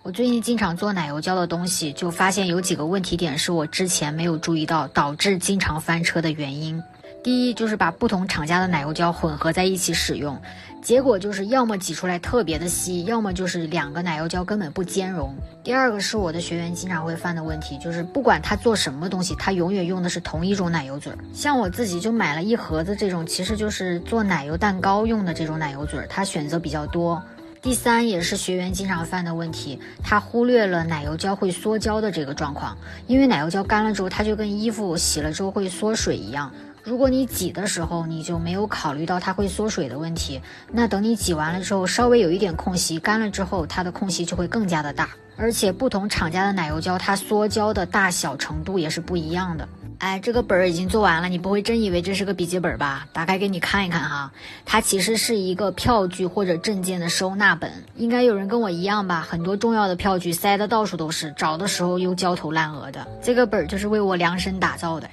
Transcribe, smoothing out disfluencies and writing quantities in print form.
我最近经常做奶油胶的东西，就发现有几个问题点是我之前没有注意到，导致经常翻车的原因。第一就是把不同厂家的奶油胶混合在一起使用，结果就是要么挤出来特别的稀，要么就是两个奶油胶根本不兼容。第二个是我的学员经常会犯的问题，就是不管他做什么东西，他永远用的是同一种奶油嘴。像我自己就买了一盒子这种，其实就是做奶油蛋糕用的这种奶油嘴，它选择比较多。第三也是学员经常犯的问题，他忽略了奶油胶会缩胶的这个状况。因为奶油胶干了之后，它就跟衣服洗了之后会缩水一样，如果你挤的时候你就没有考虑到它会缩水的问题，那等你挤完了之后稍微有一点空隙，干了之后它的空隙就会更加的大。而且不同厂家的奶油胶它缩胶的大小程度也是不一样的。这个本儿已经做完了，你不会真以为这是个笔记本吧？打开给你看一看哈，它其实是一个票据或者证件的收纳本。应该有人跟我一样吧，很多重要的票据塞得到处都是，找的时候又焦头烂额的。这个本儿就是为我量身打造的。